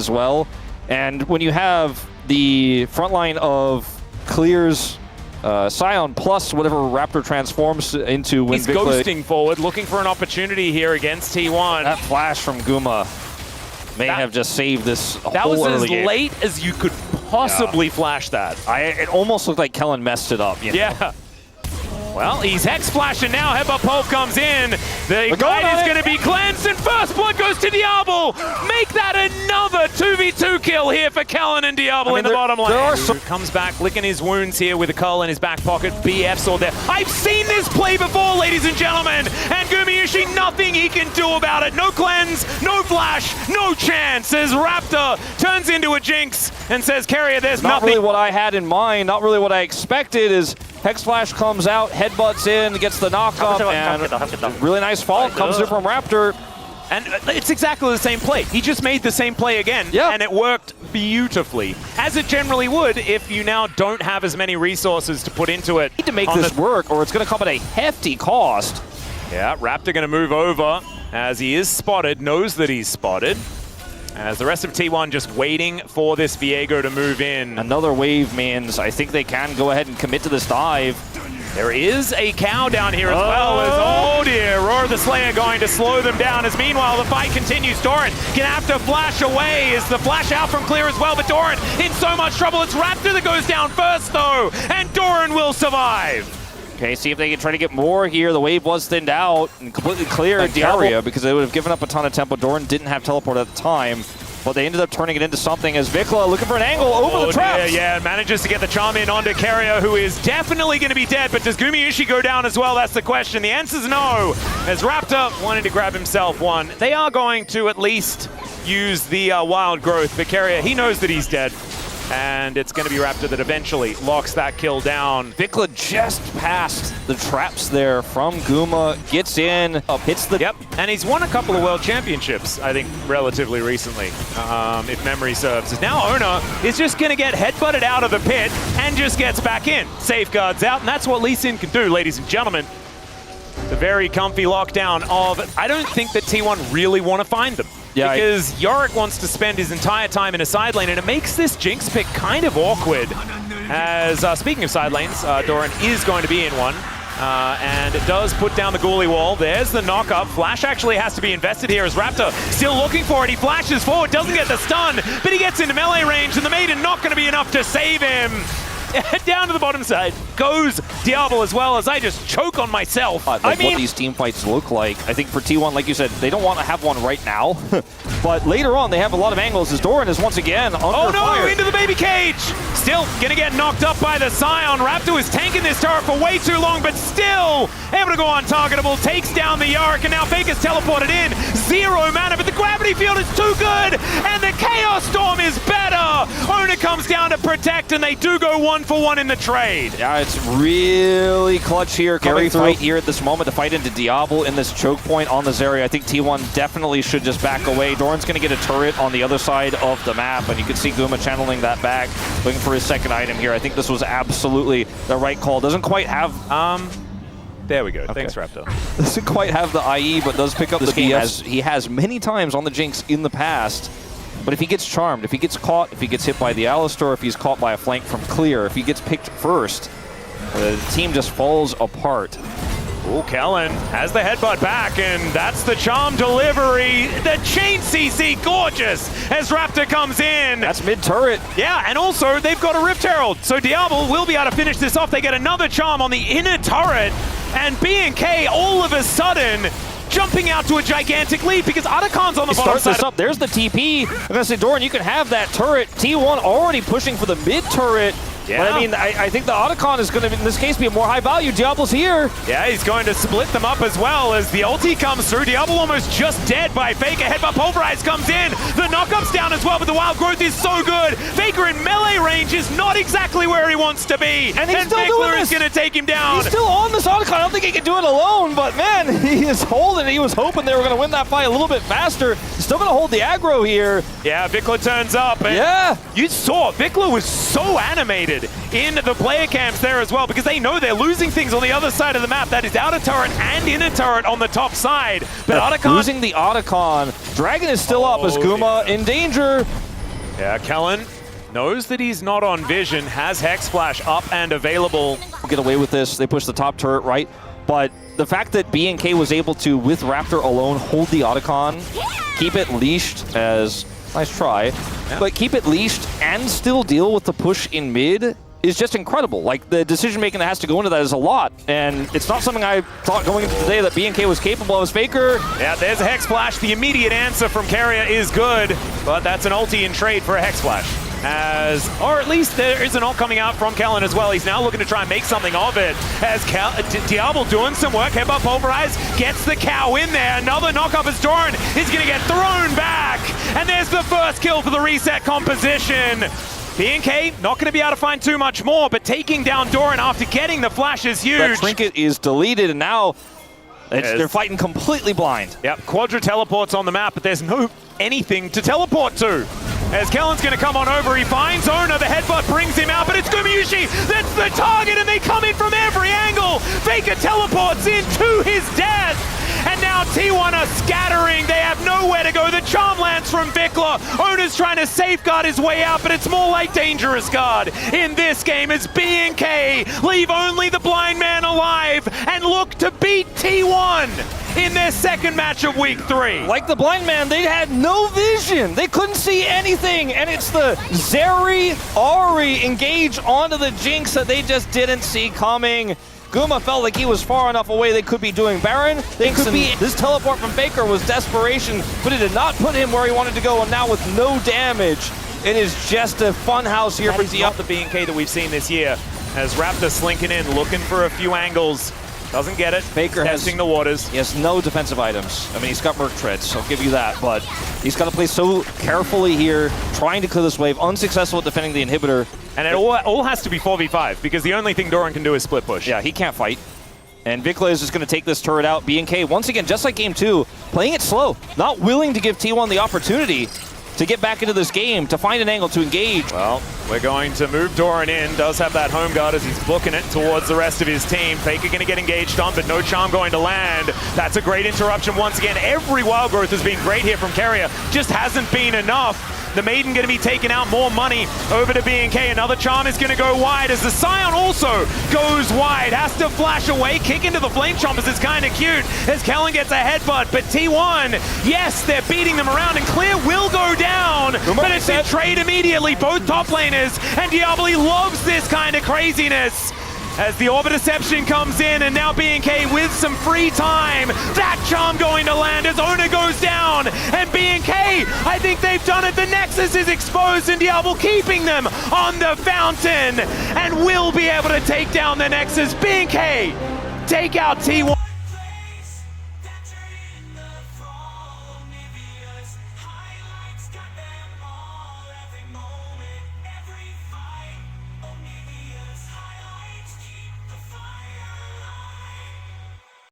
as well. And when you have the front line of Clear's Scion plus whatever Raptor transforms into when he's ghosting forward, looking for an opportunity here against T1. That flash from Guma may have just saved this whole That was as game. late as you could possibly flash that. It almost looked like Kellen messed it up. You know? Yeah. Well, he's Hex flashing now. Headbutt Pulp comes in. The Ignite is going to be cleansed, and first blood goes to Diablo. Make that another 2v2 kill here for Kellen and Diablo in the bottom lane. Comes back, licking his wounds here with a Cull in his back pocket. BF sword there. I've seen this play before, ladies and gentlemen. And Gumayushi, nothing he can do about it. No cleanse, no flash, no chance. As Raptor turns into a Jinx and says, Carrier, there's nothing. Not really what I had in mind. Not really what I expected is Hex Flash comes out, headbutts in, gets the knock-up, and really nice follow-up comes through from Raptor. And it's exactly the same play. He just made the same play again, and it worked beautifully, as it generally would if you now don't have as many resources to put into it. Need to make this work, or it's going to come at a hefty cost. Yeah, Raptor going to move over as he is spotted, knows that he's spotted. As the rest of T1 just waiting for this Viego to move in. Another wave means I think they can go ahead and commit to this dive. There is a cow down here as well as, oh dear, Roar the Slayer going to slow them down as meanwhile the fight continues. Doran gonna have to flash away. Is the flash out from Clear as well, but Doran in so much trouble. It's Raptor that goes down first though, and Doran will survive. Okay, see if they can try to get more here. The wave was thinned out and completely cleared the area because they would have given up a ton of tempo. Doran didn't have teleport at the time, but they ended up turning it into something as Vikla looking for an angle over the traps. Yeah, manages to get the charm in onto Carrier, who is definitely going to be dead, but does Gumayushi go down as well? That's the question. The answer's no, as Raptor wanted to grab himself one. They are going to at least use the wild growth, but Carrier, he knows that he's dead. And it's going to be Raptor that eventually locks that kill down. Vikla just passed the traps there from Guma, gets in, hits the... Yep, and he's won a couple of world championships, I think, relatively recently, if memory serves. As now Ona is just going to get headbutted out of the pit and just gets back in. Safeguards out, and that's what Lee Sin can do, ladies and gentlemen. The very comfy lockdown of... I don't think that T1 really want to find them. Yeah, because Yorick wants to spend his entire time in a side lane, and it makes this Jinx pick kind of awkward. As, speaking of side lanes, Doran is going to be in one. And it does put down the ghoulie wall. There's the knock-up. Flash actually has to be invested here as Raptor still looking for it. He flashes forward, doesn't get the stun, but he gets into melee range, and the Maiden not going to be enough to save him. Down to the bottom side goes Diablo as well, as I just choke on myself. I mean, what these team fights look like. I think for T1, like you said, they don't want to have one right now. But later on, they have a lot of angles as Doran is once again under fire. Into the baby cage! Still gonna get knocked up by the Scion. Raptor is tanking this turret for way too long, but still able to go untargetable. Takes down the Yorick, and now Faker's teleported in. 0 mana, but the gravity field is too good, and the Chaos Storm is better! Ona comes down to protect, and they do go 1-for-1 in the trade. Yeah, it's really clutch here. Carry fight here at this moment to fight into Diablo in this choke point on this area. I think T1 definitely should just back away. Doran's going to get a turret on the other side of the map, and you can see Guma channeling that back, looking for his second item here. I think this was absolutely the right call. Doesn't quite have... There we go. Okay. Thanks, Raptor. Doesn't quite have the IE, but does pick up this game as he has many times on the Jinx in the past. But if he gets charmed, if he gets caught, if he gets hit by the Alistar, if he's caught by a flank from Clear, if he gets picked first, the team just falls apart. Oh, Kellen has the headbutt back, and that's the charm delivery. The chain CC, gorgeous, as Raptor comes in. That's mid-turret. Yeah, and also they've got a Rift Herald, so Diablo will be able to finish this off. They get another charm on the inner turret, and BNK all of a sudden jumping out to a gigantic lead because Atakan's on the bottom side. This up. There's the TP. I'm going to say, Doran, you can have that turret. T1 already pushing for the mid-turret. Yeah. But I mean, I think the Otacon is going to, in this case, be a more high value. Diablo's here. Yeah, he's going to split them up as well as the ulti comes through. Diablo almost just dead by Faker. Headbutt Pulverize comes in. The knockup's down as well, but the wild growth is so good. Faker in melee range is not exactly where he wants to be. And he's still doing this. Is going to take him down. He's still on this Otacon. I don't think he can do it alone, but man, he is holding it. He was hoping they were going to win that fight a little bit faster. He's still going to hold the aggro here. Yeah, Vikla turns up. And yeah. You saw Vikla was so animated in the player camps there as well because they know they're losing things on the other side of the map. That is outer turret and inner turret on the top side. But Otacon losing the Otacon. Dragon is still up as Guma in danger. Yeah, Kellen knows that he's not on vision, has Hex Flash up and available. Get away with this. They push the top turret, right? But the fact that BNK was able to, with Raptor alone, hold the Otacon, keep it leashed as... Nice try. But keep it leashed and still deal with the push in mid is just incredible. Like, the decision-making that has to go into that is a lot. And it's not something I thought going into today that BNK was capable of. As Faker... Yeah, there's a Hex Flash. The immediate answer from Carrier is good, but that's an ulti in trade for a Hex Flash. Or at least there is an ult coming out from Kellen as well. He's now looking to try and make something of it. As Diablo doing some work, Headbutt Pulverize gets the cow in there. Another knockup as Doran is going to get thrown back. And there's the first kill for the reset composition. BNK not going to be able to find too much more, but taking down Doran after getting the flash is huge. That trinket is deleted, and now they're fighting completely blind. Yep, Quadra teleports on the map, but there's no anything to teleport to. As Kellen's going to come on over, he finds Ona, the headbutt brings him out, but it's Gumayushi that's the target, and they come in from every angle. Faker teleports into his death, and now T1 are scattering. They have nowhere to go. The charm lands from Vikla. Ona's trying to safeguard his way out, but it's more like Dangerous Guard in this game as BNK leave only the blind man alive and look to beat T1 in their second match of week 3. Like the blind man, they had no vision. They couldn't see anything, and it's the Zeri Ari engage onto the Jinx that they just didn't see coming. Guma felt like he was far enough away they could be doing Baron. This teleport from Faker was desperation, but it did not put him where he wanted to go, and now with no damage, it is just a fun house here for not the BNK that we've seen this year. As Raptor slinking in, looking for a few angles. Doesn't get it. Faker testing the waters. He has no defensive items. I mean, he's got Merc Treads, I'll give you that, but he's got to play so carefully here, trying to clear this wave, unsuccessful at defending the inhibitor. And it all has to be 4v5, because the only thing Doran can do is split push. Yeah, he can't fight. And Vikla is just going to take this turret out. BNK, once again, just like game 2, playing it slow, not willing to give T1 the opportunity to get back into this game, to find an angle to engage. Well, we're going to move Doran in. Does have that home guard as he's booking it towards the rest of his team. Faker going to get engaged on, but no charm going to land. That's a great interruption once again. Every wild growth has been great here from Carrier. Just hasn't been enough. The Maiden going to be taking out more money over to BNK. Another charm is going to go wide as the Scion also goes wide. Has to flash away. Kick into the Flame Chompers is kind of cute as Kellen gets a headbutt. But T1, yes, they're beating them around, and Clear will go down. But it's in trade immediately. Both top laners, and Diablo loves this kind of craziness. As the Orbit Deception comes in, and now BNK with some free time. That charm going to land as Ona goes down. And BNK, I think they've done it. The Nexus is exposed, and Diablo keeping them on the fountain. And will be able to take down the Nexus. BNK take out T1.